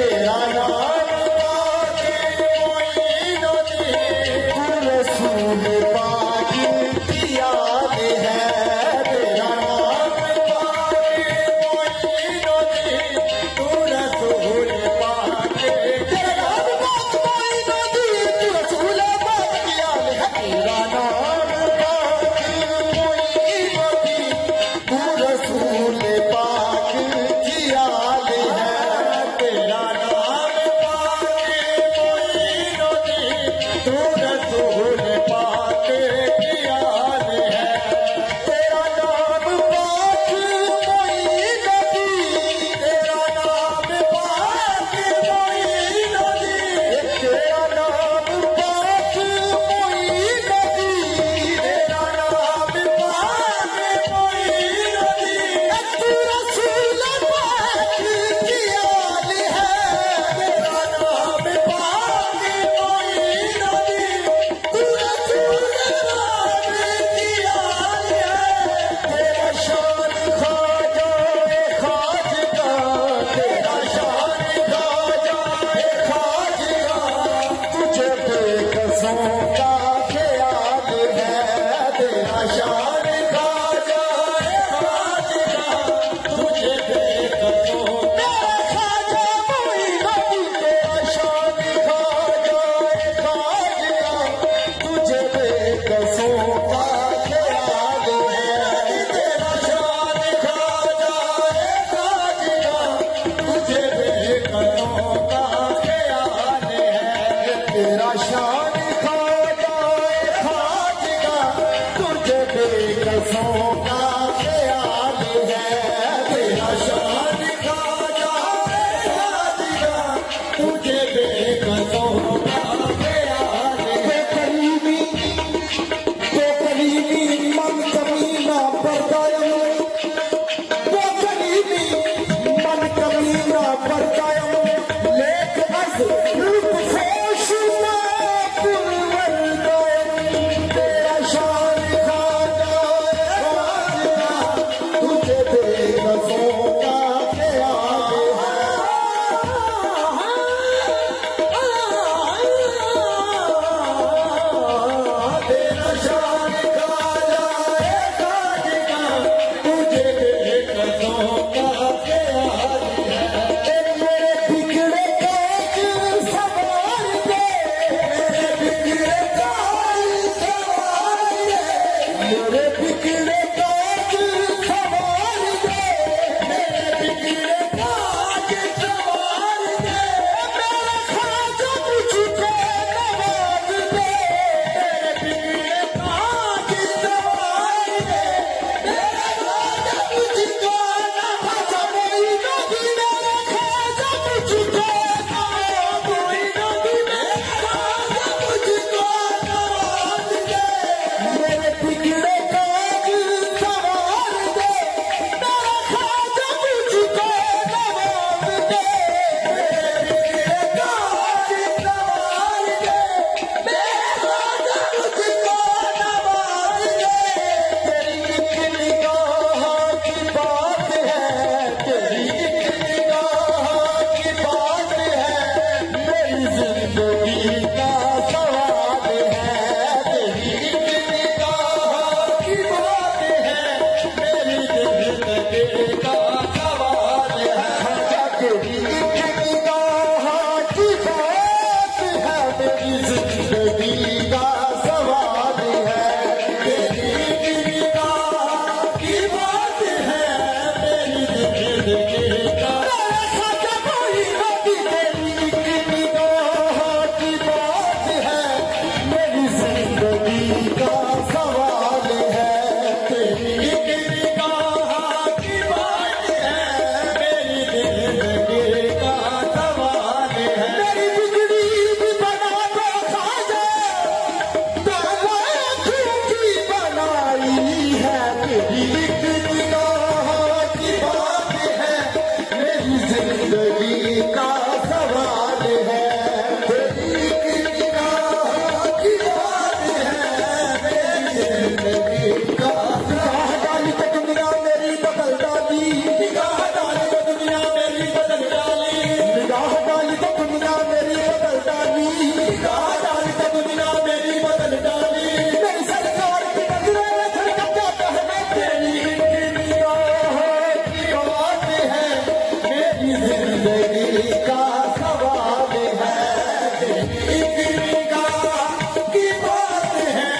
तेरा नाम पाके मोइनो दी रसूल पाक की याद है तेरा नाम पाके मोइनो दी रसूल पाक तेरा नाम पाक मोइनो दी रसूल पाक की याद है तेरा नाम पाके मोइनो दी रसूल पाक की याद है तेरा नाम पाके मोइनो दी रसूल पाक की याद है तेरा नाम पाक मोइनो दी तेरा नाम पाक मोइनो दी तेरा नाम पाक मोइनो दी तेरा नाम पाक मोइनो दी रसूल पाक की याद है तेरा नाम पाक मोइनो दी रसूल पाक की याद है तेरा शान ख्वाजा खाजगा तेरा शान ख्वाजा खाजगा तुझे बेकसों का ख्याल है तेरा शान ख्वाजा खाजगा तुझे बेकसों का खाजा मोइनो दी तेरा शान ख्वाजा खाजगा तुझे बेकसों का ख्याल है तेरा शान ख्वाजा खाजगा तुझे बेकसों का ख्याल है तेरा शान ख्वाजा खाजगा तुझे बेकसों का ख्याल है तेरा शान ख्वाजा खाजगा तुझे बेकसों का ख्याल है करीबी तो करीबी मन कमीना परदायम तो करीबी मन कमीना परदायम लेक अज रूप खोश ना पुरवर दायम तेरा शान खाजा खाजगा तुझे बेकसों का ख्याल है तेरा शान खाजा खाजगा तुझे बेकसों का ख्याल है मेरे बिगड़े काज संवार दे मेरे बिगड़े काज संवार दे मेरे बिगड़े काज संवार दे मेरे बिगड़े काज संवार दे मेरा खाजा मुझको नवाज दे मेरे बिगड़े काज संवार दे मेरा खाजा मुझको खाजा मोइनो दी मेरा खाजा मुझको मोइनो दी मेरा खाजा मुझको नवाज दे मेरे बिगड़े काज संवार दे मेरा खाजा मुझको नवाज दे मेरे बिगड़े काज संवार दे मेरा खाजा मुझको नवाज दे तेरी एक निगाह की बात है तेरी एक निगाह की बात है मेरी जिंदगी का सवाल है तेरी एक निगाह की बात है मेरी जिंदगी का सवाल है तेरी एक निगाह की बात है मेरी जिंदगी का सवाल है तेरी एक निगाह की बात है मेरी जिंदगी का खाजा मोइनो दी तेरी एक निगाह की बात है मेरी जिंदगी का सवाल है तेरी एक निगाह की बात है मेरी जिंदगी का सवाल मेरी जिंदगी का सवाल है, एक निगाह की बात है,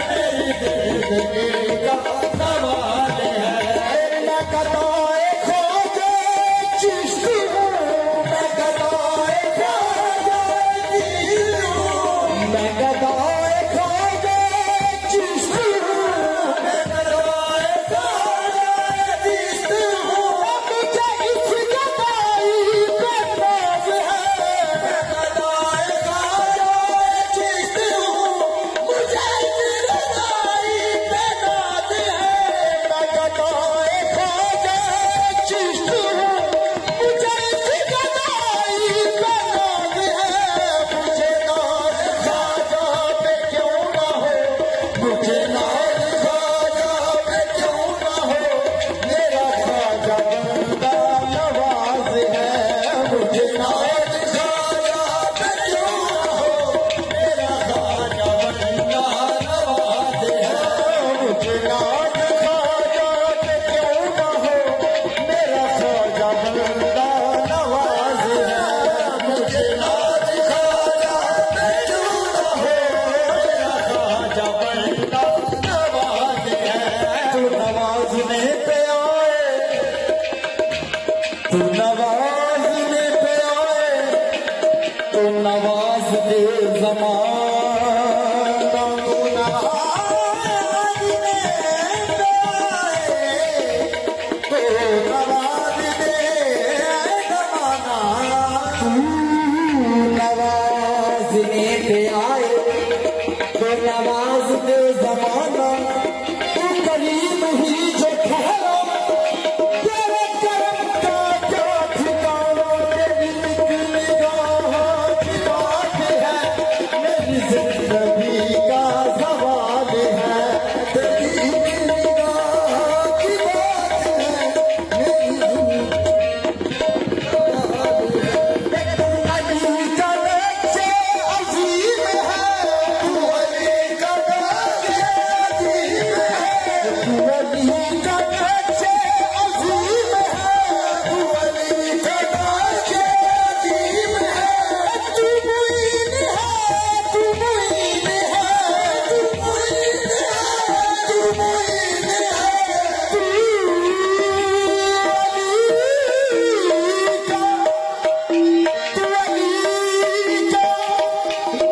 मेरी जिंदगी का सवाल है। मैं कदाए खोजे चिश्त हूँ, मैं कदाए खोजे चिश्त हूँ, मैं कदाए खोजे चिश्त हूँ, मैं कदाए खोजे चिश्त हूँ। मुझे इस गदाई पे नाज है, मैं कदाए खोजे चिश्त हूँ, मुझे इस गदाई पे नाज है। मैं कदाए खोजे चिश्त हूँ, मुझे इस गदाई पे नाज है। मुझे नाज ख्वाजा पे क्यों ना हो, मुझे नाज ख्वाजा पे क्यों ना हो, मेरा ख्वाजा बंदा नवाज है। मुझे नाज ख्वाजा पे क्यों ना हो, मेरा ख्वाजा बंदा नवाज है। मुझे नाज ख्वाजा पे क्यों ना हो, मेरा ख्वाजा बंदा नवाज है। मुझे नाज ख्वाजा पे क्यों ना हो, मेरा ख्वाजा बंदा नवाज है। तू नवाजने पे आए, तू नवाजने पे आए, तो नवाज दे ज़माना। तू नवाजने पे आए, तो नवाज दे ज़माना। तू नवाजने पे आए, तो नवाज दे ज़माना। तू करीम ही जो ठहरा, तेरे करम का क्या ठिकाना। तेरी निगाह की बात है, मेरी जिंदगी का सवाल है। तेरी निगाह की बात है, मेरी जिंदगी का सवाल है। तू अली का नक्शे अजीम है, तू अली का नक्शे अजीम है, तू अली का नक्शे अजीम है, तू अली का नक्शे अजीम है। तू मुईन है, तू मुईन है, तू मुईन है, तू मुईन है। तू अली का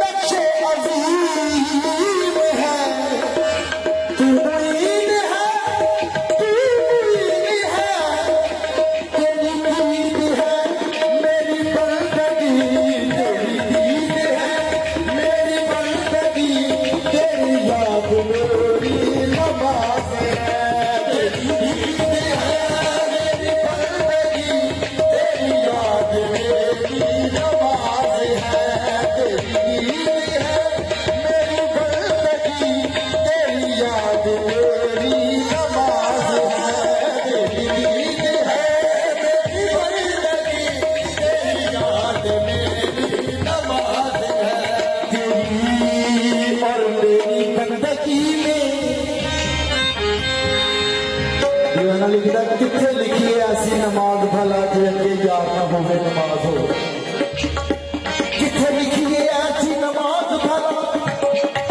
नक्शे अजीम है, तू मुईन है, तू मुईन है। तेरी दीद है मेरी बंदगी, तेरी दीद है मेरी बंदगी, तेरी याद मेरी नमाज है। तेरी दीद है मेरी बंदगी, तेरी याद मेरी नमाज है। तेरी दीद है मेरी बंदगी, तेरी याद मेरी नमाज है। तेरी दीद है मेरी बंदगी, तेरी याद मेरी नमाज है। तेरी और मेरी बंदगी में दीवाना लिखदा किथे लिखी है ऐसी नमाज भला जे अगे यार ना होवे नमाज हो। किथे लिखी है ऐसी नमाज भला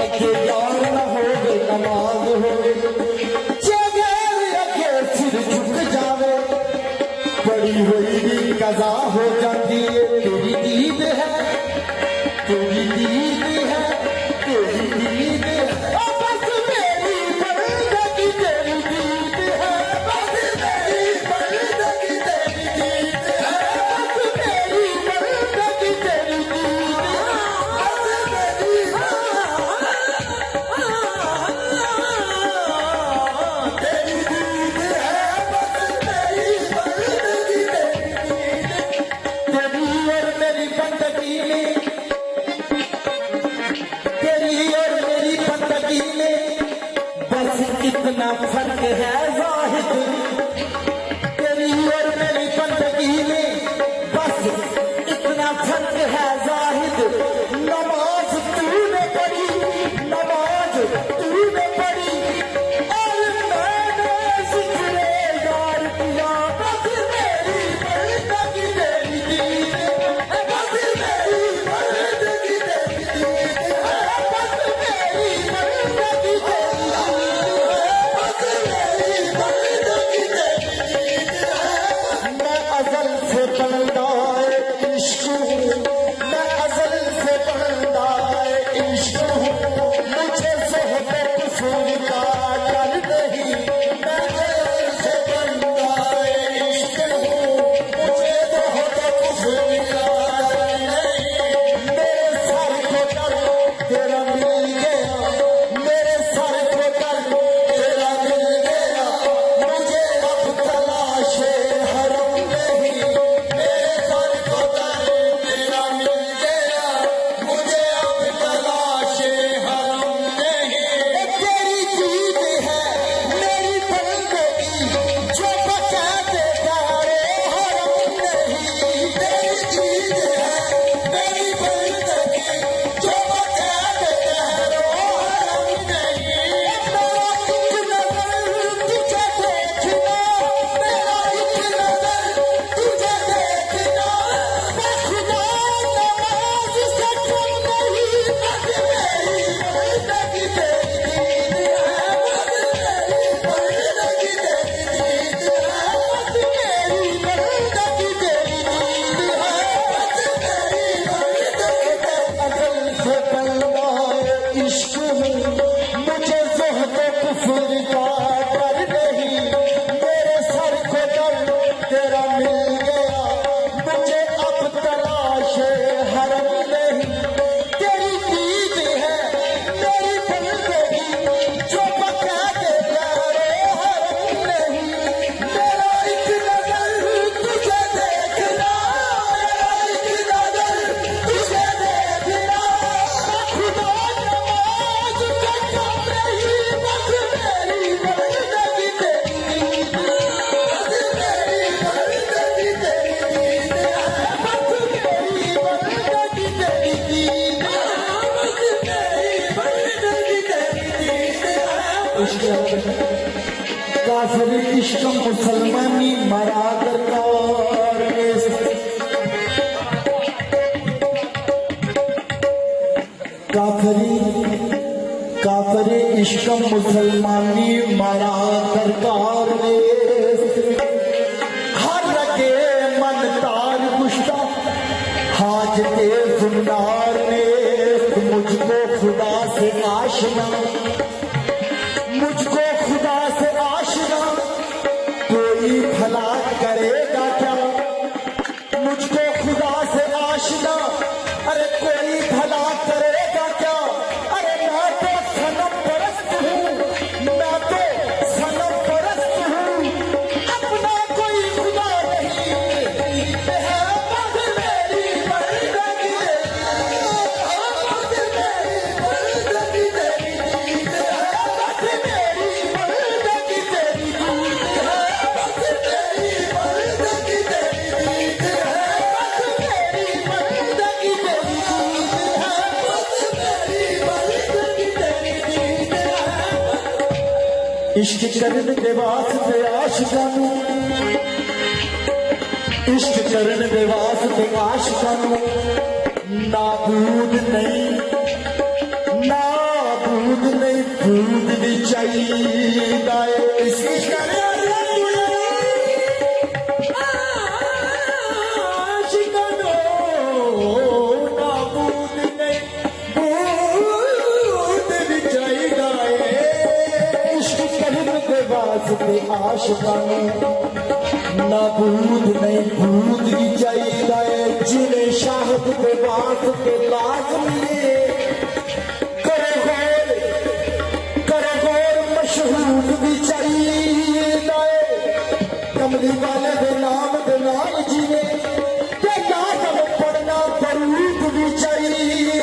अगे यार ना होवे नमाज होवे। जे गैर अगे सिर झुक जावे, बड़ी हुई भी कज़ा हो जाती है। तेरी दीद है, तेरी दीद है, तेरी दीद है। ओ बस मेरी बंदगी तेरी दीद है, बस मेरी बंदगी तेरी दीद है, बस मेरी बंदगी तेरी दीद है, बस मेरी तेरी दीद है, बस मेरी बंदगी तेरी दीद है। तेरी और मेरी बंदगी में, तेरी और मेरी बंदगी में बस कितना फर्क है जाहिद। तेरी और मेरी बंदगी में बस इतना फर्क है जाहिद। नमाज तूने पढ़ी, नमाज तूने पढ़ी, और मैंने जिक्रे यार किया। बस मेरी बंदगी काफिर इश्क मुसलमानी मरा दरकार काफिर इश्क मुसलमानी मरा दरकार हर रगे मन तार गुश्ता हाजते जुन्नार ने मुझको खुदा से आशना मुझको खुदा से आशना कोई भला करेगा क्या मुझको खुदा से आशना अरे कोई भला करेगा क्या अरे मैं तो सनम परस्त हूँ मैं तो सनम परस्त हूँ अपना कोई खुदा नहीं है बस मेरी बंदगी इश्क करन दे वास्ते आशिकानू इश्क करन दे वास्ते आशिकानू नाबूद नहीं बूद भी चाहिदा है इश्क करन आशिकानू नाबूद नहीं बूद भी चाहिदा है वास्ते आशिकानू नाबूद नहीं बूद भी चाहिए जिन्हें शाहद के वास्ते लाजमी करे गौर मशहूर भी चाहिए कमली वाले दे नाम जिन्हें लाजम पढ़ना दरूद भी चाहिए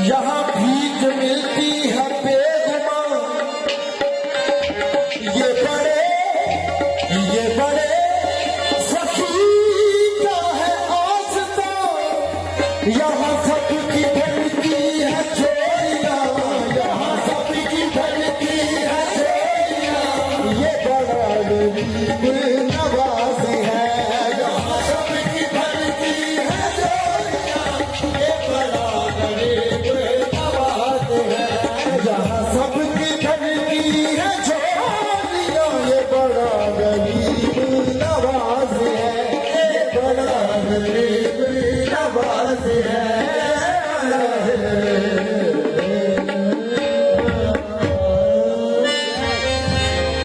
यहाँ भीख मिलती है बेगुमान ये बड़े सखी का है आस्था यहाँ सबकी बनती है चोरियाँ यहाँ सबकी बनती है चोरियाँ ये बड़ा गरीब नवाज है यहाँ सबकी बनती है चोरियाँ ये बड़ा गरीब नवाज है यहाँ सबकी बनती है चोरियाँ ये बड़ा गरीब नवाज है ये बड़ा गरीब नवाज है